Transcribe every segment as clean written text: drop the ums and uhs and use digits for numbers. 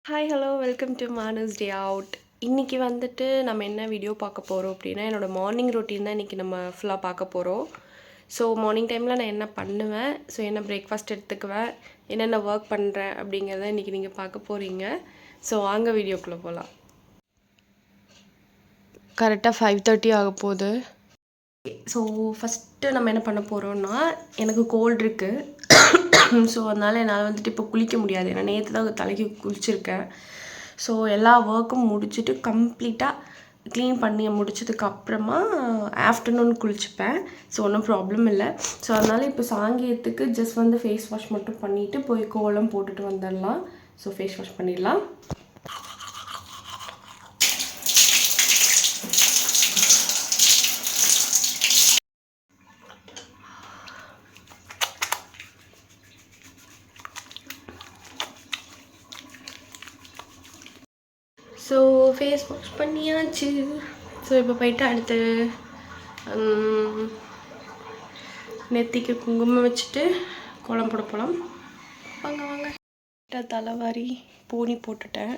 Hi hello welcome to Manas day out. இன்றைக்கி வந்துட்டு நம்ம என்ன வீடியோ பார்க்க போகிறோம் அப்படின்னா, என்னோடய மார்னிங் ரொட்டீன் தான் இன்றைக்கி நம்ம ஃபுல்லாக பார்க்க போகிறோம். ஸோ மார்னிங் டைமில் நான் என்ன பண்ணுவேன், ஸோ என்ன பிரேக்ஃபாஸ்ட் எடுத்துக்குவேன், என்னென்ன ஒர்க் பண்ணுறேன் அப்படிங்கிறத இன்றைக்கி நீங்கள் பார்க்க போகிறீங்க. ஸோ வாங்க வீடியோக்குள்ளே போகலாம். கரெக்டாக 5:30 ஆக போகுது. ஸோ ஃபஸ்ட்டு நம்ம என்ன பண்ண போகிறோம்னா, எனக்கு கோல்டு இருக்குது. ஸோ அதனால் என்னால் வந்துட்டு இப்போ குளிக்க முடியாது. ஏன்னா நேற்று தான் தலைக்கு குளிச்சிருக்கேன். ஸோ எல்லா ஒர்க்கும் முடிச்சுட்டு கம்ப்ளீட்டாக க்ளீன் பண்ணி முடிச்சதுக்கப்புறமா ஆஃப்டர்நூன் குளிச்சுப்பேன். ஸோ ஒன்றும் ப்ராப்ளம் இல்லை. ஸோ அதனால் இப்போ சாயங்காலத்துக்கு ஜஸ்ட் வந்து ஃபேஸ் வாஷ் மட்டும் பண்ணிவிட்டு போய் கோலம் போட்டுட்டு வந்துடலாம். ஸோ ஃபேஸ் வாஷ் பண்ணிடலாம். ஸோ ஃபேஸ் வாஷ் பண்ணியாச்சு. ஸோ இப்போ போயிட்டு அடுத்து நெத்திக்கு குங்குமம் வச்சுட்டு கோலம் போட போகலாம். வாங்க வாங்க. தலைவாரி பூனி போட்டுட்டேன்.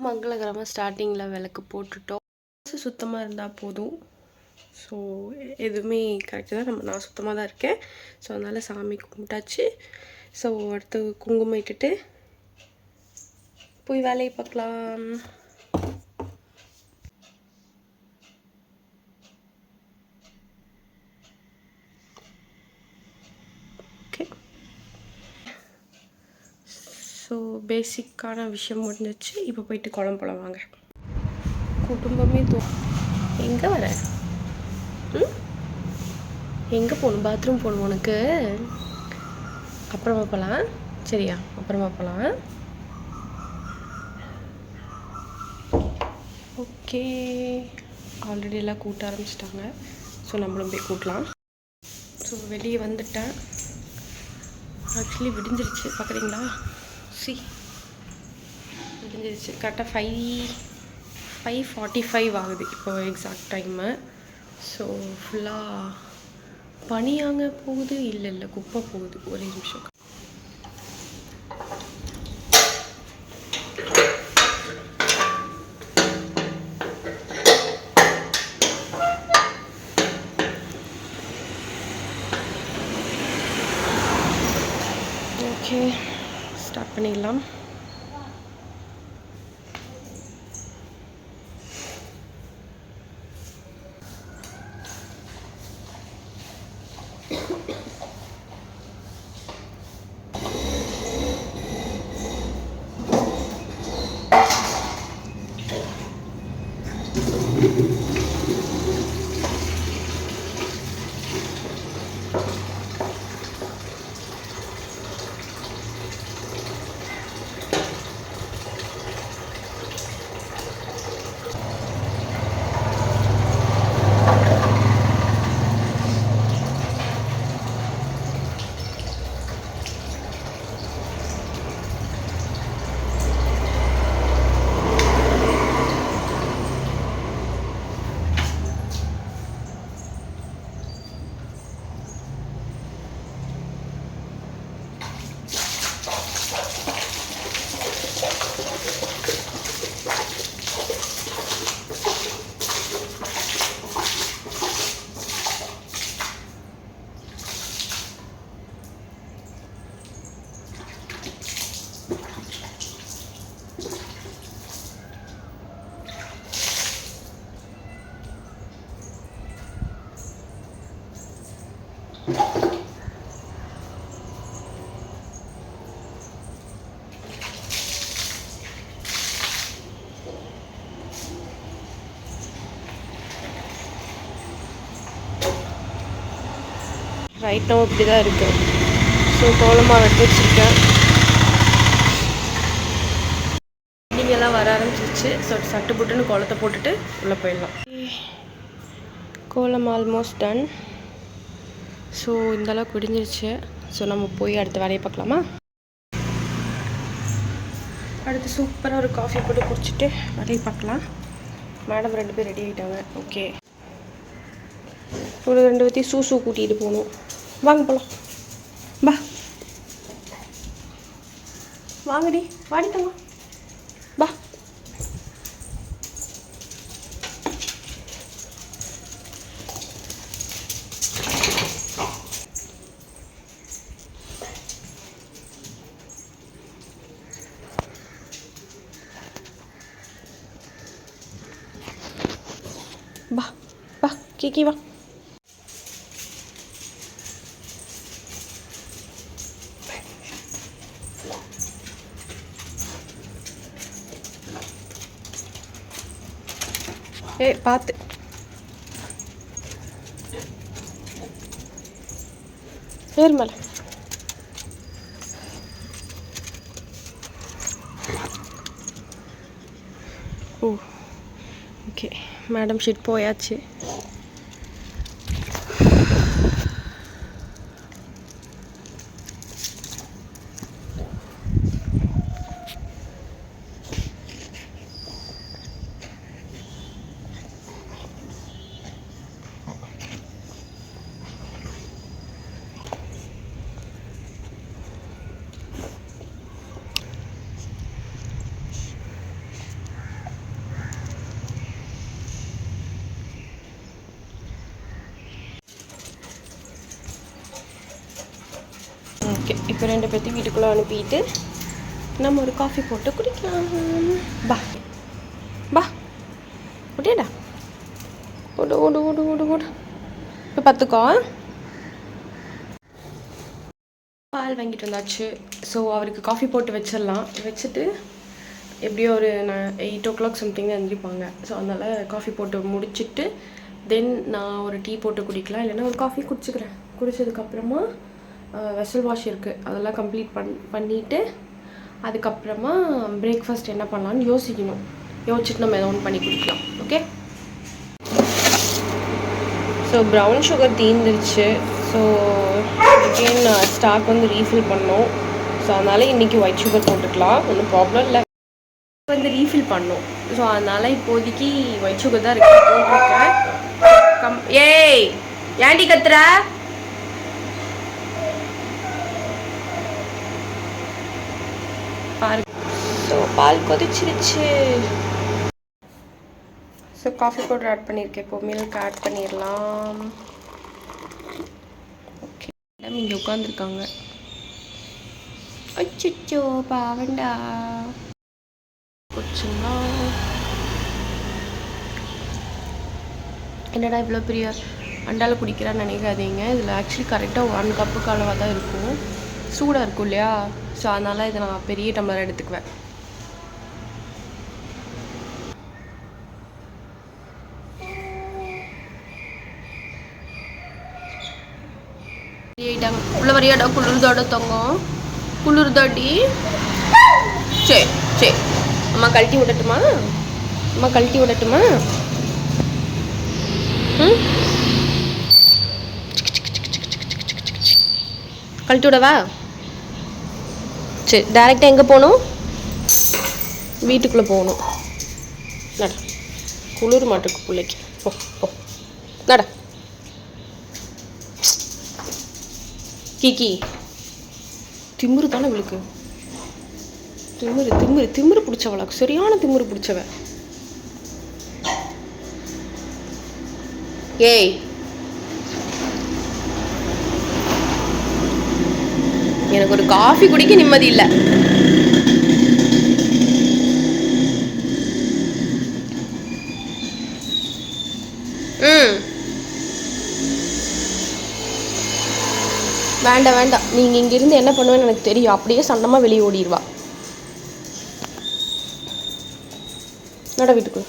மங்களகரமாக ஸ்டார்டிங்கில் விளக்கு போட்டுட்டோம். சுத்தமாக இருந்தால் போதும். ஸோ எதுவுமே கரெக்டாக தான் நான் சுத்தமாக தான் இருக்கேன். ஸோ அதனால் சாமி கும்பிட்டாச்சு. ஸோ அடுத்து குங்குமம் இட்டுட்டு போய் வேலையை பார்க்கலாம். ஓகே. ஸோ பேசிக்கான விஷயம் முடிஞ்சிச்சு. இப்போ போயிட்டு குழம்பு போல வாங்க. குடும்பமே எங்கே வர? எங்கே போகணும்? பாத்ரூம் போகணும் உனக்கு? அப்புறமா போகலாம். சரியா? அப்புறமா போகலாம். ஓகே. ஆல்ரெடி எல்லாம் கூட்ட ஆரம்பிச்சிட்டாங்க. ஸோ நம்மளும் போய் கூட்டலாம். ஸோ வெளியே வந்துட்டேன். ஆக்சுவலி விடிஞ்சிருச்சு. பார்க்குறீங்களா? விடிஞ்சிருச்சு. கரெக்டாக 5:45 ஆகுது இப்போ எக்ஸாக்ட் டைமு. ஸோ ஃபுல்லாக பனியாங்க போகுது. இல்லை குப்பை போகுது. ஒரே நிமிஷம். ஓகே, ஸ்டார்ட் பண்ணிடலாம். ரைட் நோ இப்படி தான் இருக்குது. ஸோ கோலமாக வெட்டி வச்சுருக்கேன். நீங்கள்லாம் வர ஆரம்பிச்சிருச்சு. ஸோ சட்டு புட்டுன்னு கோலத்தை போட்டுட்டு உள்ளே போயிடலாம். கோலம் ஆல்மோஸ்ட் டன். ஸோ இந்தளவுக்கு விடிஞ்சிருச்சு. ஸோ நம்ம போய் அடுத்த வேலையை பார்க்கலாமா? அடுத்து சூப்பராக ஒரு காஃபி போட்டு குடிச்சிட்டு வேலையை பார்க்கலாம். மேடம் 2 பேர் ரெடி ஆகிட்டாங்க. ஓகே, ஒரு 2 பேர்த்தையும் சூசு கூட்டிகிட்டு போகணும். வாங்க போகலாம். பா வாங்கடி, வாடிட்டோங்க. பா பா பா கிக்கி வா. ஏய் பார்த்து. ஏறு மேலே. ஓ ஓகே, மேடம் ஷீட் போயாச்சு. ஓகே, இப்போ 2 பேர்த்தையும் வீட்டுக்குள்ளே அனுப்பிட்டு நம்ம ஒரு காஃபி போட்டு குடிக்கலாம். பா பா ஓடேடா, ஓடு ஓடு ஓடு ஓடு ஓடு. இப்போ பார்த்துக்கோ. பால் வாங்கிட்டு வந்தாச்சு. ஸோ அவருக்கு காஃபி போட்டு வச்சிடலாம். வச்சுட்டு எப்படியோ ஒரு 8 o'clock சம்திங் தான் எழுந்திரிப்பாங்க. ஸோ அதனால் காஃபி போட்டு முடிச்சுட்டு தென் நான் ஒரு டீ போட்டு குடிக்கலாம், இல்லைன்னா ஒரு காஃபி குடிச்சிக்கிறேன். குடித்ததுக்கப்புறமா வெசல் வாஷ் இருக்குது, அதெல்லாம் கம்ப்ளீட் பண்ணிவிட்டு அதுக்கப்புறமா பிரேக்ஃபாஸ்ட் என்ன பண்ணலான்னு யோசிக்கணும். யோசிச்சுட்டு நம்ம எதோ ஒன்று பண்ணி குடிக்கலாம். ஓகே. ஸோ ப்ரௌன் சுகர் தீர்ந்துருச்சு. ஸோ அகெயின் ஸ்டாக் வந்து ரீஃபில் பண்ணோம். ஸோ அதனால் இன்றைக்கி ஒயிட் சுகர் போட்டுக்கலாம், ஒன்றும் ப்ராப்ளம் இல்லை. வந்து ரீஃபில் பண்ணோம். ஸோ அதனால் இப்போதைக்கு ஒயிட் சுகர் தான் இருக்குது, போட்டிருக்கேன். ஏய் ஏண்டி கத்துற? ஸோ பால் கொதிச்சிருச்சு. ஸோ காஃபி பவுடர் ஆட் பண்ணியிருக்கேன். இப்போ மில்க் ஆட் பண்ணிடலாம். ஓகே, மேடம் இங்கே உட்காந்துருக்காங்க. அச்சோ பாவண்டா. குடிச்சுங்களா? என்னடா இவ்வளோ பெரிய அண்டாவில் குடிக்கிறான்னு நினைக்காதீங்க. இதில் ஆக்சுவலி கரெக்டாக 1 கப்புக்கு அளவாக தான் இருக்கும். சூடாக இருக்கும் இல்லையா? ஸோ அதனால் இதை நான் பெரிய டம்ளர் எடுத்துக்குவேன். உள்ள வரையாடா? குளிர்தாட தங்கம், குளிர்தாடி. சரி சரி, அம்மா கழட்டி விடட்டுமா? அம்மா கழட்டி விடட்டுமா? ம், கழட்டி விடவா? சரி, டேரெக்டாக எங்கே போகணும்? வீட்டுக்குள்ளே போகணும். நட, குளிர் மாட்டுக்கு பிள்ளைக்கு. ஓ ஓ நட. கிக்கி திமிரு தானே இவளுக்கு. திமிரு திமிரு திமிரு பிடிச்சவளாக்கு, சரியான திமிரு பிடிச்சவ. ஏய் எனக்கு ஒரு காஃபி குடிக்க நிம்மதி இல்லை. வேண்டாம் வேண்டாம், நீங்கள் இங்கேருந்து என்ன பண்ணுவேன்னு எனக்கு தெரியும். அப்படியே சண்டமாக வெளியே ஓடிடுவா. நட வீட்டுக்குள்ள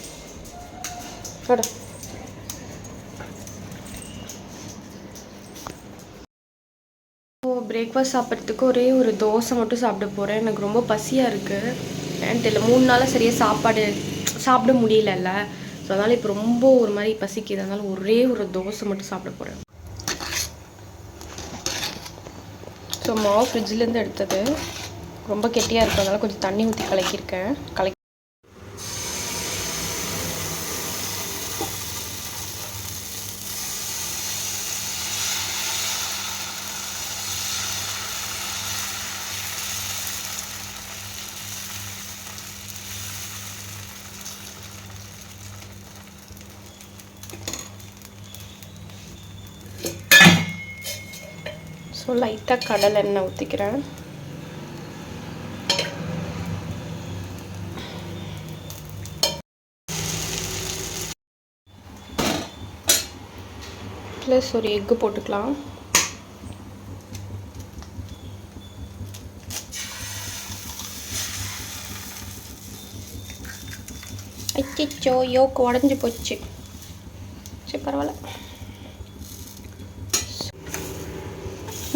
நட. பிரேக்ஃபாஸ்ட் சாப்பிட்றதுக்கு ஒரே ஒரு தோசை மட்டும் சாப்பிட போகிறேன். எனக்கு ரொம்ப பசியாக இருக்குது. ஏன்னு தெரியல, 3 நாளாக சரியாக சாப்பாடு சாப்பிட முடியலல்ல. ஸோ அதனால் இப்போ ரொம்ப ஒரு மாதிரி பசிக்குது. அதனால ஒரே ஒரு தோசை மட்டும் சாப்பிட போகிறேன். ஸோ மாவு ஃப்ரிட்ஜிலேருந்து எடுத்தது ரொம்ப கெட்டியாக இருக்கும், அதனால் கொஞ்சம் தண்ணி ஊற்றி கலக்கியிருக்கேன். ஸோ லைட்டாக கடலை எண்ணெய் ஊற்றிக்கிறேன். ப்ளஸ் ஒரு எக்கு போட்டுக்கலாம். அச்சோ யோக்கு உடஞ்சி போச்சு. சரி பரவாயில்ல.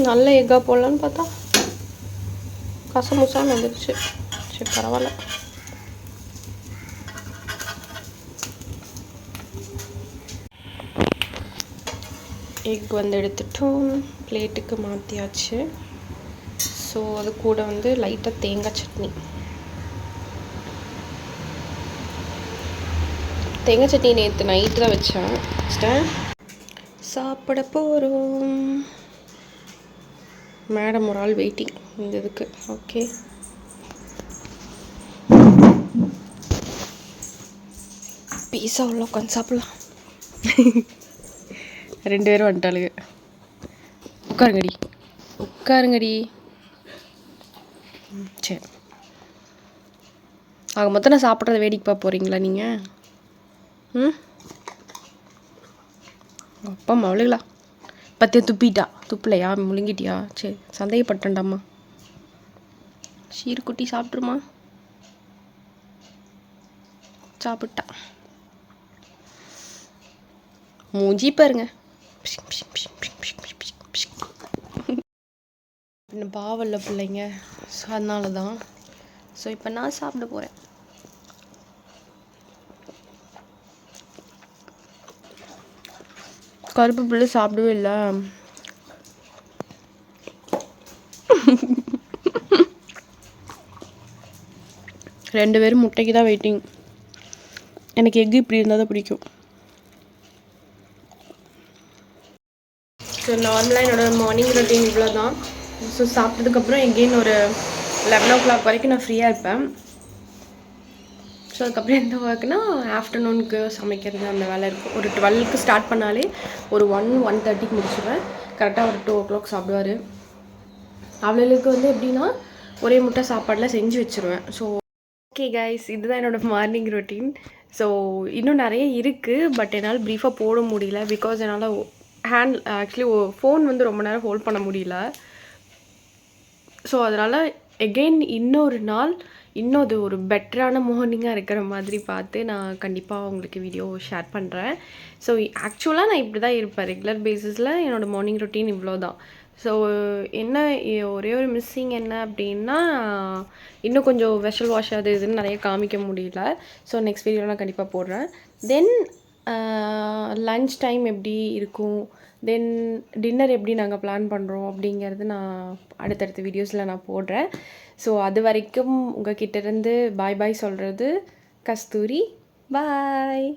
நல்ல எக்காக போடலான்னு பார்த்தா கசமுசான்னு வந்துடுச்சு. சரி பரவாயில்ல. எக் வந்து எடுத்துட்டோம், பிளேட்டுக்கு மாற்றியாச்சு. ஸோ அது கூட வந்து லைட்டாக தேங்காய் சட்னி. தேங்காய் சட்னி நேற்று நைட்டு தான் வச்சிட்டேன். சாப்பிட போகிறோம். மேடம் ஒரு ஆள் வெயிட்டிங் இந்த இதுக்கு. ஓகே, பீஸா உள்ள உட்காந்து சாப்பிட்லாம். 2 பேரும் வந்துட்டாளுங்க. உட்காருங்கடி. சரி, ஆக மொத்தம் நான் சாப்பிட்றத வேடிக்கை பார்க்க போகிறீங்களா நீங்கள்? அப்பா அவளுங்களா பத்தியா துப்பிலையா முழுங்கிட்டியா? சரி, சந்தேகப்பட்டேன்டாம்மா. சீர்குட்டி சாப்பிட்ருமா? சாப்பிட்டா. மூஞ்சி பாருங்க. இன்னும் பாவல்ல பிள்ளைங்க, ஸோ அதனால தான். ஸோ இப்போ நான் சாப்பிட போகிறேன். கருப்பு பிள்ளை சாப்பிடவே இல்லை. ரெண்டு பேரும் முட்டைக்கு தான் வெயிட்டிங். எனக்கு எக்கு இப்படி இருந்தால் தான் பிடிக்கும். ஸோ நார்மலாக என்னோடய மார்னிங் ரொட்டீன் இவ்வளோ தான். ஸோ சாப்பிட்டதுக்கப்புறம் எகெயின் ஒரு 11 o'clock வரைக்கும் நான் ஃப்ரீயாக இருப்பேன். ஸோ அதுக்கப்புறம் எந்த ஒர்க்குனா ஆஃப்டர்நூனுக்கு சமைக்கிறது அந்த வேலை இருக்கும். ஒரு 12க்கு ஸ்டார்ட் பண்ணாலே ஒரு 1-1:30க்கு முடிச்சுடுவேன். கரெக்டாக ஒரு 2 o'clock சாப்பிடுவார். அவளுக்கு வந்து எப்படின்னா ஒரே முட்டை சாப்பாடெலாம் செஞ்சு வச்சுருவேன். ஸோ ஓகே கைஸ், இதுதான் என்னோடய மார்னிங் ரொட்டீன். ஸோ இன்னும் நிறைய இருக்குது, பட் என்னால் ப்ரீஃபாக போட முடியல. பிகாஸ் என்னால் ஆக்சுவலி ஃபோன் வந்து ரொம்ப நேரம் ஹோல்ட் பண்ண முடியல. ஸோ அதனால் எகெயின் இன்னொரு நாள் இன்னும் அது ஒரு பெட்டரான மார்னிங்காக இருக்கிற மாதிரி பார்த்து நான் கண்டிப்பாக உங்களுக்கு வீடியோ ஷேர் பண்ணுறேன். ஸோ ஆக்சுவலாக நான் இப்படி தான் இருப்பேன். ரெகுலர் பேஸிஸில் என்னோடய மார்னிங் ரொட்டீன் இவ்வளோ தான். ஸோ என்ன ஒரே ஒரு மிஸ்ஸிங் என்ன அப்படின்னா, இன்னும் கொஞ்சம் வெஷல் வாஷ் அது இதுன்னு நிறைய காமிக்க முடியல. ஸோ நெக்ஸ்ட் வீடியோவில் நான் கண்டிப்பாக போடுறேன். தென் லன்ச் டைம் எப்படி இருக்கும், தென் டின்னர் எப்படி நாங்கள் பிளான் பண்ணுறோம் அப்படிங்கிறது நான் அடுத்தடுத்த வீடியோஸில் நான் போடுறேன். ஸோ அது வரைக்கும் உங்கள் கிட்டேருந்து பாய் சொல்கிறது கஸ்தூரி. பாய்.